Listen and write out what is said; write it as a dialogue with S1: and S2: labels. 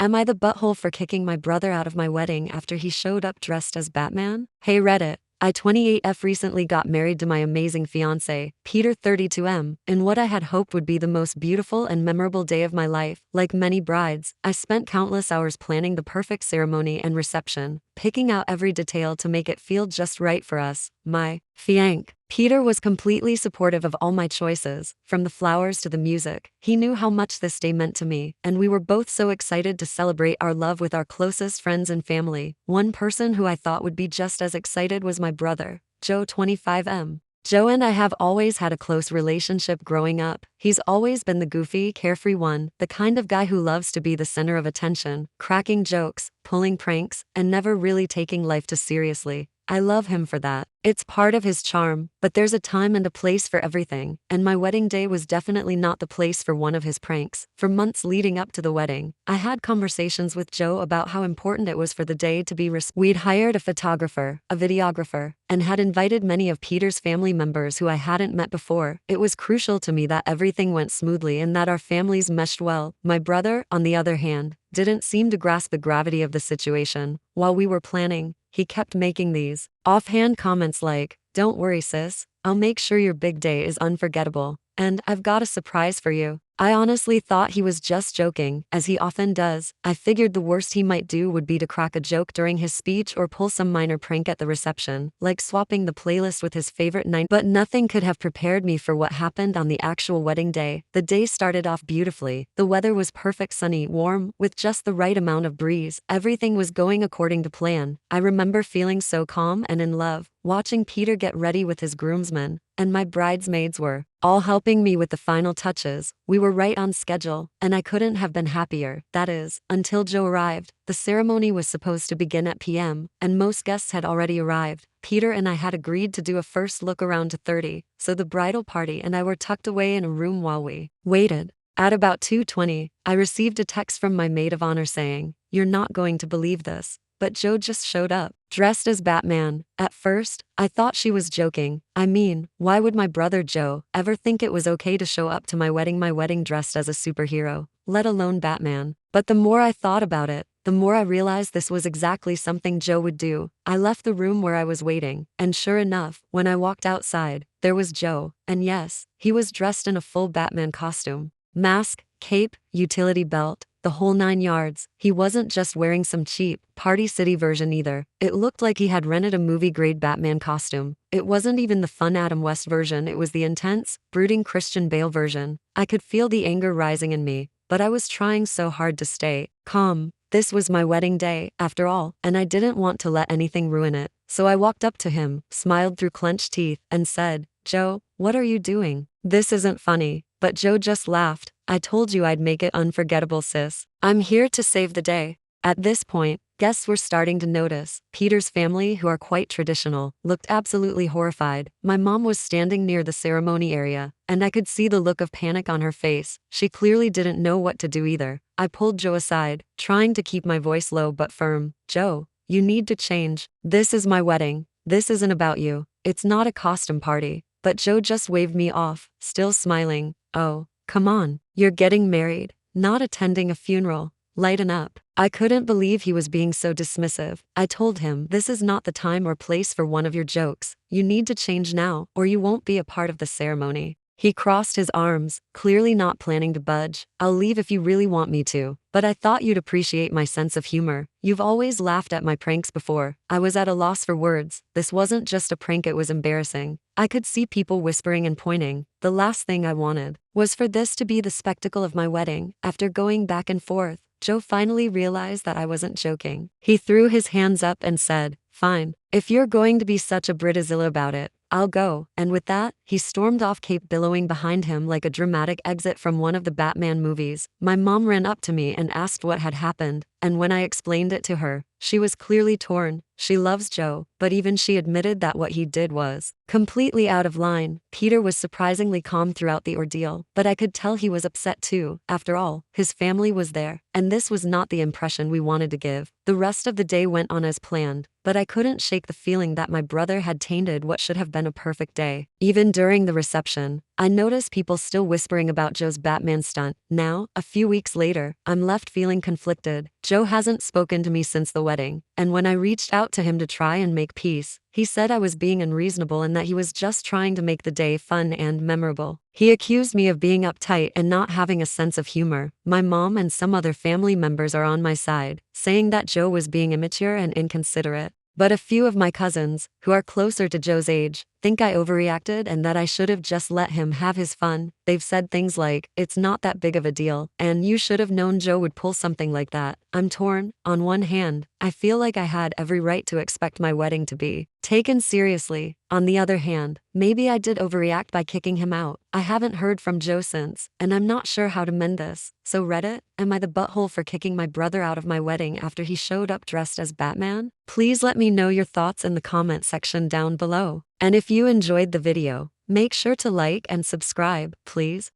S1: Am I the butthole for kicking my brother out of my wedding after he showed up dressed as Batman? Hey Reddit. I 28F recently got married to my amazing fiancé, Peter 32M, in what I had hoped would be the most beautiful and memorable day of my life. Like many brides, I spent countless hours planning the perfect ceremony and reception, picking out every detail to make it feel just right for us, my fiancé. Peter was completely supportive of all my choices, from the flowers to the music. He knew how much this day meant to me, and we were both so excited to celebrate our love with our closest friends and family. One person who I thought would be just as excited was my brother, Joe 25M. Joe and I have always had a close relationship growing up. He's always been the goofy, carefree one, the kind of guy who loves to be the center of attention, cracking jokes, pulling pranks, and never really taking life too seriously. I love him for that. It's part of his charm, but there's a time and a place for everything, and my wedding day was definitely not the place for one of his pranks. For months leading up to the wedding, I had conversations with Joe about how important it was for the day to be We'd hired a photographer, a videographer, and had invited many of Peter's family members who I hadn't met before. It was crucial to me that everything went smoothly and that our families meshed well. My brother, on the other hand, didn't seem to grasp the gravity of the situation. While we were planning, he kept making these offhand comments like, "Don't worry sis, I'll make sure your big day is unforgettable, and I've got a surprise for you." I honestly thought he was just joking, as he often does. I figured the worst he might do would be to crack a joke during his speech or pull some minor prank at the reception, like swapping the playlist with his favorite But nothing could have prepared me for what happened on the actual wedding day. The day started off beautifully. The weather was perfect, sunny, warm, with just the right amount of breeze. Everything was going according to plan. I remember feeling so calm and in love, watching Peter get ready with his groomsmen, and my bridesmaids were all helping me with the final touches. We were right on schedule, and I couldn't have been happier. That is, until Joe arrived. The ceremony was supposed to begin at p.m., and most guests had already arrived. Peter and I had agreed to do a first look around to 30, so the bridal party and I were tucked away in a room while we waited. At about 2:20, I received a text from my maid of honor saying, "You're not going to believe this, but Joe just showed up, dressed as Batman." At first, I thought she was joking. I mean, why would my brother Joe ever think it was okay to show up to my wedding dressed as a superhero, let alone Batman? But the more I thought about it, the more I realized this was exactly something Joe would do. I left the room where I was waiting, and sure enough, when I walked outside, there was Joe, and yes, he was dressed in a full Batman costume. Mask, cape, utility belt, the whole 9 yards. He wasn't just wearing some cheap, Party City version either. It looked like he had rented a movie-grade Batman costume. It wasn't even the fun Adam West version, it was the intense, brooding Christian Bale version. I could feel the anger rising in me, but I was trying so hard to stay calm. This was my wedding day, after all, and I didn't want to let anything ruin it. So I walked up to him, smiled through clenched teeth, and said, "Joe, what are you doing? This isn't funny." But Joe just laughed. "I told you I'd make it unforgettable, sis. I'm here to save the day." At this point, guests were starting to notice. Peter's family, who are quite traditional, looked absolutely horrified. My mom was standing near the ceremony area, and I could see the look of panic on her face. She clearly didn't know what to do either. I pulled Joe aside, trying to keep my voice low but firm. "Joe, you need to change. This is my wedding. This isn't about you. It's not a costume party." But Joe just waved me off, still smiling. "Oh, come on. You're getting married, not attending a funeral. Lighten up." I couldn't believe he was being so dismissive. I told him, "This is not the time or place for one of your jokes. You need to change now, or you won't be a part of the ceremony." He crossed his arms, clearly not planning to budge. "I'll leave if you really want me to, but I thought you'd appreciate my sense of humor. You've always laughed at my pranks before." I was at a loss for words. This wasn't just a prank, it was embarrassing. I could see people whispering and pointing. The last thing I wanted was for this to be the spectacle of my wedding. After going back and forth, Joe finally realized that I wasn't joking. He threw his hands up and said, "Fine. If you're going to be such a Britazilla about it, I'll go." And with that, he stormed off, cape billowing behind him like a dramatic exit from one of the Batman movies. My mom ran up to me and asked what had happened, and when I explained it to her, she was clearly torn. She loves Joe, but even she admitted that what he did was completely out of line. Peter was surprisingly calm throughout the ordeal, but I could tell he was upset too. After all, his family was there, and this was not the impression we wanted to give. The rest of the day went on as planned, but I couldn't shake the feeling that my brother had tainted what should have been a perfect day. Even during the reception, I noticed people still whispering about Joe's Batman stunt. Now, a few weeks later, I'm left feeling conflicted. Joe hasn't spoken to me since the wedding, and when I reached out to him to try and make peace, he said I was being unreasonable and that he was just trying to make the day fun and memorable. He accused me of being uptight and not having a sense of humor. My mom and some other family members are on my side, saying that Joe was being immature and inconsiderate. But a few of my cousins, who are closer to Joe's age, think I overreacted and that I should have just let him have his fun. They've said things like, "It's not that big of a deal," and "You should have known Joe would pull something like that." I'm torn. On one hand, I feel like I had every right to expect my wedding to be taken seriously. On the other hand, maybe I did overreact by kicking him out. I haven't heard from Joe since, and I'm not sure how to mend this. So Reddit, am I the butthole for kicking my brother out of my wedding after he showed up dressed as Batman? Please let me know your thoughts in the comment section down below. And if you enjoyed the video, make sure to like and subscribe, please.